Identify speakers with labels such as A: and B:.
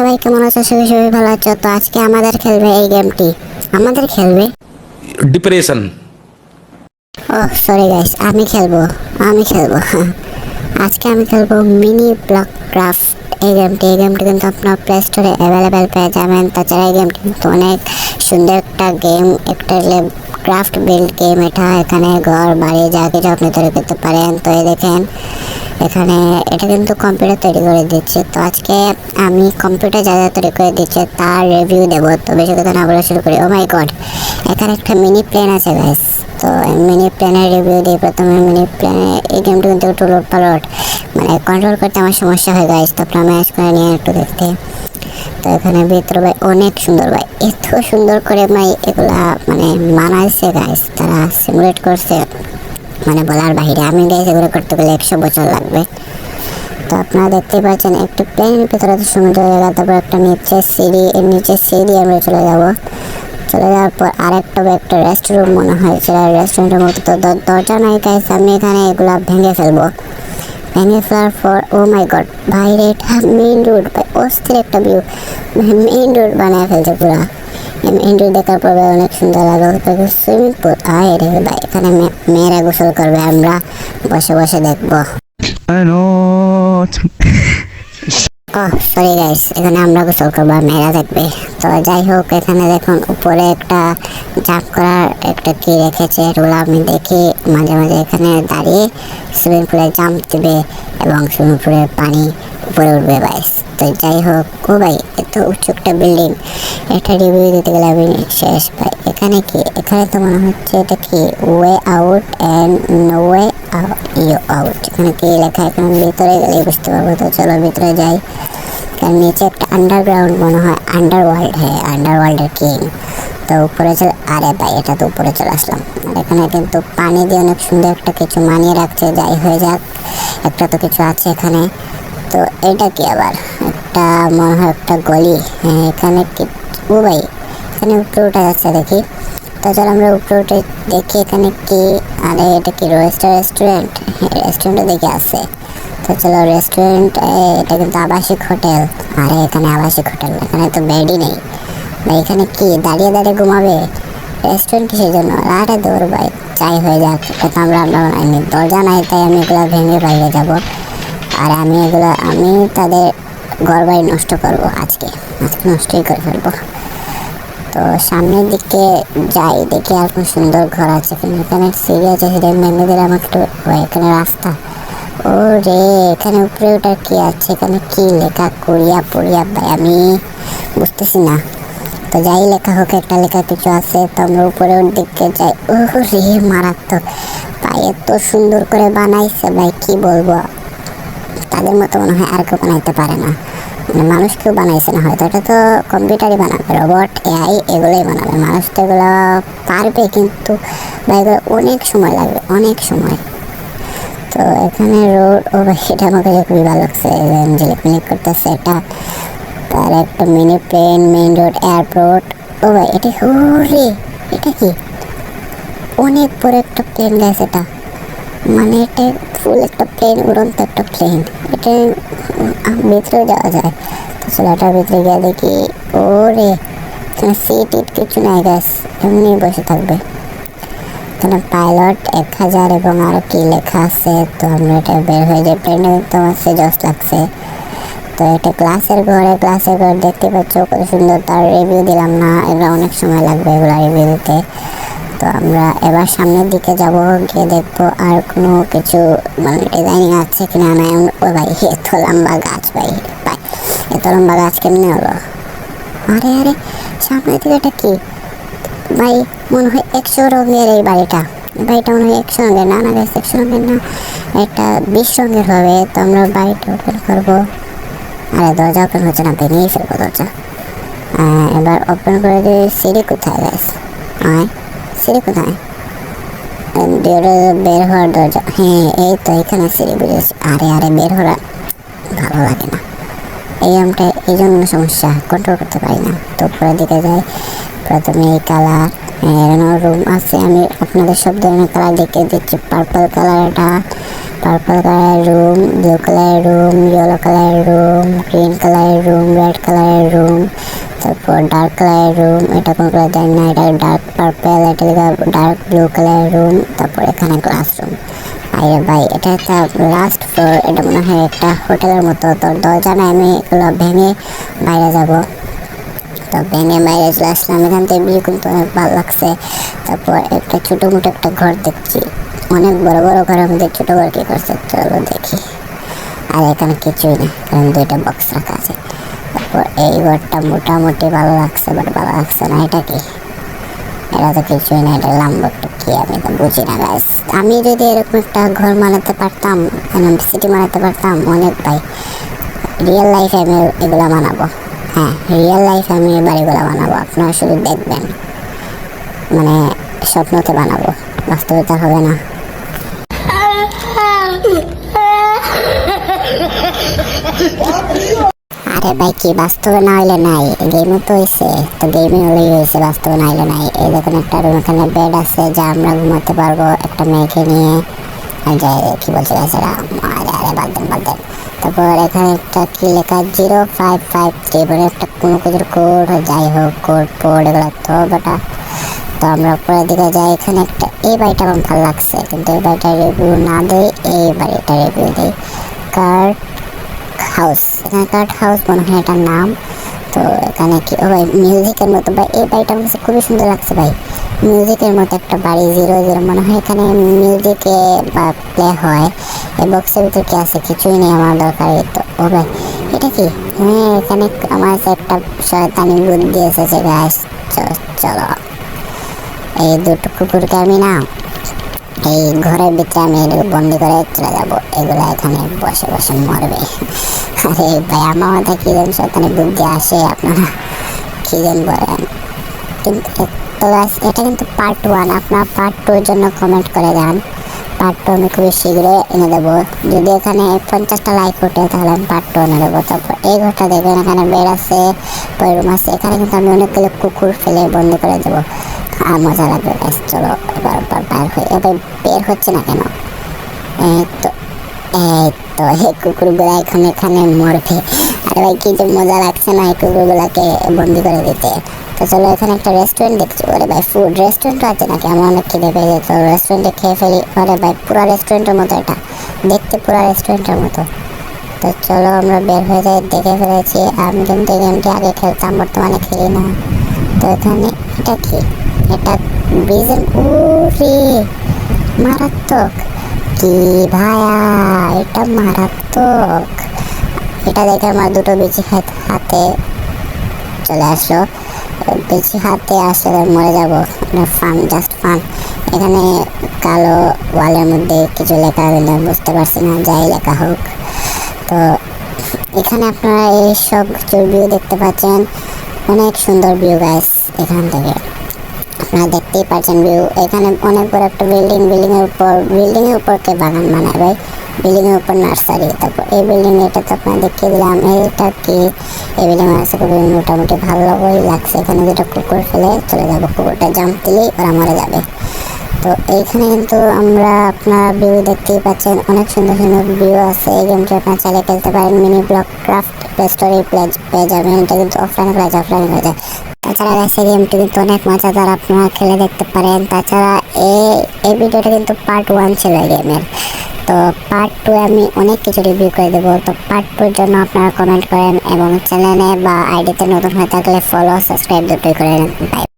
A: সবাই কেমন আছো? সবাই ভালো আছো? তো আজকে আমাদের খেলবে এই গেমটি। আমাদের খেলবে
B: ডিপ্রেশন।
A: ওহ সরি গাইস, আমি খেলবো আজকে আমি খেলবো মিনি ব্লক ক্রাফট। এই গেমটি কিন্তু আপনার প্লে স্টোরে অ্যাভেলেবেল পেয়ে যাবেন। তাছাড়া এই গেমটি কিন্তু অনেক সুন্দর একটা গেম, একটা ক্রাফট বিল্ড গেম। এখানে ঘর বাড়ি যা কিছু আপনি তৈরি করতে পারেন। তো এই দেখেন এখানে এটা কিন্তু কম্পিউটার তৈরি করে দিচ্ছে। তো আজকে আমি কম্পিউটার যা যা তৈরি করে দিচ্ছে তার রিভিউ দেবো। তো বেশি কথা না বলে শুরু করি। ও মাই গড, এখানে একটা মিনি প্লেন আছে গাইস। তো মিনি প্লেনের রিভিউ দিই প্রথমে। মিনি প্লেনে এই গেমটা কিন্তু একটু লোড পালট, মানে কন্ট্রোল করতে আমার সমস্যা হয় গাইস। তো আপনারা ম্যাচ করে নিয়ে একটু দেখতে। তো এখানে ভিতরে ভাই অনেক সুন্দর, ভাই এত সুন্দর করে ভাই এগুলা মানে মানাইছে গাইস, তারা সিমুলেট করছে মানে বলার বাইরে। আমি গাইস এগুলো করতে গেলে 100 বছর লাগবে। তো আপনারা দেখতে পাচ্ছেন একটু প্লেনের ভিতরে তো সমুদ্র জায়গা, তারপর একটা নিচে সিঁড়ি, এর নিচে সিঁড়ি আমরা চলে যাওয়ার পর আরেকটা একটা রেস্টুরেন্ট মনে হয়, সেটা রেস্টুরেন্টের মতো। তো দরজা নাই গাইস, আমি এখানে এগুলা ভেঙে ফেলার পর ও মাই গড ভাই রে, এটা মেইন রোড ভাই, অস্থির একটা ভিউ। মেইন রোড বানিয়ে ফেলছে পুরা। মেইন রোড দেখার পর অনেক সুন্দর লাগলো। সুইমিং পুল আয় রে ভাই, এখানে মেয়েরা গোসল করবে, আমরা বসে বসে দেখবো। সরি গাইস, এখানে আমরা গোসল করবো আর মেয়েরা দেখবে। তো যাই হোক, এখানে দেখুন উপরে একটা জাম্প করার একটা কি রেখেছে, এগুলো আমি দেখি মাঝে মাঝে এখানে দাঁড়িয়ে সুইমিং পুলে জাম্প দিবে এবং সুইমিং পুলের পানি উপরে উঠবে গাইস। তো যাই হোক, ও ভাই এত উঁচু একটা বিল্ডিং, এটা রিভিউ দিতে গেলে আমি শেষ ভাই। এখানে কি, এখানে তো মনে হচ্ছে এটা কি way out and no way out. এখানে কি লেখা, এখানে ভিতরে গেলে বুঝতে পারবো। তো চলো ভিতরে যাই। কারণ নিচে একটা আন্ডারগ্রাউন্ড মনে হয়, আন্ডারওয়ার্ল্ড, হ্যাঁ আন্ডারওয়ার্ল্ডের কিং। তো উপরে চলে, আরে ভাই এটা তো উপরে চলে আসলাম। আর এখানে কিন্তু পানি দিয়ে অনেক সুন্দর একটা কিছু মানিয়ে রাখছে। যাই হয়ে যাক, একটা তো কিছু আছে এখানে। তো এটা কি আবার একটা মনে হয় একটা গলি। হ্যাঁ এখানে কি, ও ভাই এখানে উপরে উঠে যাচ্ছে দেখি। তো চলো আমরা উপরে উঠে দেখি এখানে কি। আরে এটা কি রেস্টুরেন্ট? হ্যাঁ রেস্টুরেন্টও দেখে আছে। তো চলো রেস্টুরেন্ট, এটা কিন্তু আবাসিক হোটেল। আরে এখানে আবাসিক হোটেল, এখানে তো বেডই নেই ভাই। এখানে কি দাঁড়িয়ে দাঁড়িয়ে ঘুমাবে? রেস্টুরেন্ট কিসের জন্য? আরে দৌড় ভাই, যাই হয়ে যাক, এটা তো আমরা বানাইনি। দরজা নাই তাই আমি এগুলো ভেঙে বাইরে যাব। আর আমি তাদের ঘর বাড়ি নষ্ট করবো আজকে নষ্টই করে ফেলবো। তো সামনের দিকে যাই, দেখি আর কোন সুন্দর ঘর আছে কিনা। এখানে সিঁড়ি আছে, সিঁড়ি ভেঙে দিলে আমাকে একটু, এখানে রাস্তা। ও রে, এখানে উপরে ওটা কি আছে? এখানে কি লেখা? কোরিয়া পোরিয়া ভাই আমি বুঝতেছি না। তো যাই লেখা হোক, একটা লেখা কিছু আছে। তো আমরা উপরের দিকে যাই। ও রে মারাত্মক ভাই, এত সুন্দর করে বানাইছে ভাই, কি বলবো। তাদের মতো মনে হয় আর কেউ বানাইতে পারে না, মানে মানুষ কেউ বানাইছে না হয়তো। এটা তো কম্পিউটারই বানাবে, রোবট এআই এগুলোই বানাবে। মানুষ তো এগুলো পারবে, কিন্তু ভাই এগুলো অনেক সময় লাগবে, অনেক সময়। তো এখানে রোড, ও ভাই এটা আমাকে খুবই ভালো লাগছে, যে ক্লিক করতেছে এটা। তার একটা mini plane, main road, airport. ও ভাই এটা, ও রে এটা কি অনেক বড় একটা প্লেন গেছে এটা, মানে এটা ফুল একটা প্লেন, উড়ন্ত একটা প্লেন। এটা ভিতরেও যাওয়া যায়। তো চলো এটার ভিতরে গিয়ে দেখি। ও রে এখানে সিট কিছু নাই গ্যাস, এমনি বসে থাকবে। এখানে পাইলট 1000 এবং আরো কি লেখা আছে। তো আমরা এটা বের হয়ে যাই। প্লেনটা তো আমার সে জস লাগছে। তো এটা গ্লাসের ঘর দেখতে পাচ্ছ কত সুন্দর। তার রিভিউ দিলাম না, এগুলো অনেক সময় লাগবে এগুলো রিভিউ দিতে। তো আমরা এবার সামনের দিকে যাব, গিয়ে দেখবো আর কোনো কিছু মানে ডিজাইনিং আছে কিনা। না ও ভাই এত লম্বা গাছ, ভাই এত লম্বা গাছ কেমনে হলো? আরে আরে সামনের দিকে এটা কি ভাই, মনে হয় 100 রঙের এই বাড়িটা মনে হয় 100 রঙের। না না গাছ 100 রঙের না, এটা 20 রঙের হবে। তো আমরা বাড়িটা ওপেন করবো। আরে দরজা ওপেন হচ্ছে না, ভেঙেই ফেলবো দরজা। এবার ওপেন করে দিই। সিঁড়ি কোথায় গাছ? সিঁড়ি কোথায়? বের হওয়ার দরজা, হ্যাঁ এই তো এখানে সিঁড়ি, বুঝেছি। আরে বের হওয়া ভালো লাগে না এই আমটা, এই জন্য সমস্যা, কন্ট্রোল করতে পারি না। তো উপরের দিকে যাই, প্রথমে এই কালার, রুম আছে। আমি আপনাদের সব ধরনের কালার দেখিয়ে দিচ্ছি। পার্পল কালার, এটা পার্পল কালারের রুম, ব্লু কালারের রুম, ইয়েলো কালারের রুম, গ্রিন কালারের রুম, রেড কালারের রুম, তারপর ডার্ক কালারের রুম, এটা কোন কালার জানি না, এটা ডার্ক পার্পল, এটা ডার্ক ব্লু কালারের রুম, তারপর এখানে ক্লাসরুম। আরে ভাই এটা একটা লাস্ট ফ্লোর, এটা মনে হয় একটা হোটেলের মতো। তো দরজা না, আমি এগুলো ভেঙে বাইরে যাব। তো ভেঙে বাইরে চলে আসলাম। এখান থেকে ভিউ কিন্তু অনেক ভালো লাগছে। তারপর একটা ছোটো মোটো একটা ঘর দেখছি, অনেক বড় বড় ঘরের মধ্যে ছোটো ঘর কি করছে চলো দেখি। আর এখানে কিছুই না, কারণ দুইটা বক্স রাখা আছে। তারপর এই ঘরটা মোটামুটি ভালো লাগছে, বাট ভালো লাগছে না। এটা কি? এটা তো কিছুই না, এটা লাম্বা একটা কি আমি তো বুঝি না গাইস। আমি যদি এরকম একটা ঘর বানাতে পারতাম, সিটি বানাতে পারতাম, অনেক ভাই রিয়েল লাইফে আমি এগুলো বানাবো। হ্যাঁ, রিয়েল লাইফে আমি এই বাড়িগুলো বানাবো, আপনারা শুধু দেখবেন। মানে স্বপ্নতে বানাবো, বাস্তবিকতা হবে না। আরে ভাই কি বাস্তবে না হইলে নাই, গেমে তো হয়েছে, তো গেমে হলেই হয়েছে, বাস্তবে না হইলে নাই। এই দেখুন একটা রুম, এখানে বেড আছে যা আমরা ঘুমাতে পারবো একটা মেয়েকে নিয়ে। যে কি বলছে এছাড়া, আরে বাদ দেন বাদ দেন। তারপর এখানে একটা কি লেখা 0553, মানে একটা কোনো কিছুর কোড, যাই হোক কোড পোড এগুলো তো বেটা। তো আমরা পরের দিকে যাই। এখানে একটা এই বাড়িটা আমার ভালো লাগছে, কিন্তু এই বাড়িটার রিভিউ না দেই, এই বাড়িটার রিভিউ দিই। কার্ড হাউস, এখানে কার্ড হাউস মনে হয় এটার নাম। তো এখানে কি ও ভাই মিউজিকের মতো, ভাই এই বাড়িটা আমার কাছে খুবই সুন্দর লাগছে ভাই। মিউজিকের মতো একটা বাড়ি, 00 মনে হয় এখানে মিউজিকে বা প্লে হয়। এই বক্সের ভিতরে কি আছে কিছুই নেই আমার দরকার। তো ও ভাই এটা কি? হ্যাঁ এখানে আমার কাছে একটা শয়তানি বুদ্ধি এসেছে গাইস। চলো এই দুটো কুকুরকে আমি না এই ঘরের ভিতরে আমি বন্দি করে চলে যাবো, এগুলো এখানে বসে বসে মরবে। আরে ভাই আমার মাথায় কি যেন শয়তানি বুদ্ধি আসে, আপনারা কি যেন বলেন। কিন্তু তো এটা কিন্তু পার্ট 1, আপনার পার্ট 2 জন্য কমেন্ট করে দেন। পার্ট 2 আমি খুবই শীঘ্রই এনে দেবো। যদি এখানে 50টা লাইক ওঠে তাহলে আমি পার্ট 2 এনে দেবো। তারপর এই ঘরটা দেখবেন, এখানে বেড আছে, রুম আছে। এখানে কিন্তু আমি অনেকগুলো কুকুর ফেলে বন্দি করে দেবো, আর মজা লাগবে গাইস। চলো এবার বের হয়ে, এবার বের হচ্ছে না কেন? এই তো এই কুকুরগুলা এখানে মরবে। আরে ভাই কি যে মজা লাগছে না এই কুকুরগুলাকে বন্দি করে দিতে। তো চলো এখানে একটা রেস্টুরেন্ট দেখছি। ওরে ভাই ফুড রেস্টুরেন্ট আছে নাকি? আমার অনেক খিদে পেয়ে যেত, রেস্টুরেন্টে খেয়ে ফেলি। আরে ভাই পুরো রেস্টুরেন্টের মতো, এটা দেখতে পুরো রেস্টুরেন্টের মতো। তো চলো আমরা বের হয়ে যাই, দেখে ফেলেছি। আমি কিন্তু এই গেমটি আগে খেলতাম, বর্তমানে খেলি না। তো এখানে এটা কি? এটা ব্রিজের উফরে মারাত্মক কি ভাইয়া, এটা মারাত্মক। এটা দেখে আমার দুটো বিচি হাতে চলে আসলো, বেশি হাতে আসলে মরে যাবো। Fun, just fun. এখানে কালো ওয়ালের মধ্যে কিছু লেখা বুঝতে পারছি না, যাই লেখা হোক। তো এখানে আপনারা এই সব কিছুর ভিউ দেখতে পাচ্ছেন, অনেক সুন্দর ভিউ গাইস। এখান থেকে আপনারা দেখতেই পাচ্ছেন ভিউ। এখানে অনেক বড় একটা বিল্ডিং এর উপর কে বাগান বানায় ভাই, বিল্ডিং এর উপর নার্সারি। তারপর এই বিল্ডিং, এটা তো আপনারা দেখিয়ে দিলাম। এটা কি এই বিল্ডিং আছে, খুবই মোটামুটি ভালোই লাগছে। এখানে যেটা কুকুর ফেলে চলে যাবো, কুকুরটা জাম্প দিলেই ওরা মরে যাবে। তো এইখানে কিন্তু আমরা আপনার ভিউ দেখতেই পাচ্ছেন, অনেক সুন্দর সুন্দর ভিউ আছে। এই গেমটি আপনারা চাইলে খেলতে পারেন, মিনি ব্লক ক্রাফট প্লে স্টোরে পেয়ে যাবেন। এটা কিন্তু অফলাইনে খেলা যায়, অফলাইনে খেলা যায়। তাছাড়া এই গেমটি কিন্তু অনেক মজাদার, আপনারা খেলে দেখতে পারেন। তাছাড়া এই ভিডিওটা কিন্তু পার্ট 1 ছিল গেমের। তো পার্ট 2 আমি অনেক কিছু রিভিউ করে দেবো। তো পার্ট 2 জন্য আপনারা কমেন্ট করেন এবং চ্যানেলে বা আইডিতে নতুন হয়ে থাকলে ফলো সাবস্ক্রাইব দুটোই করে নেন।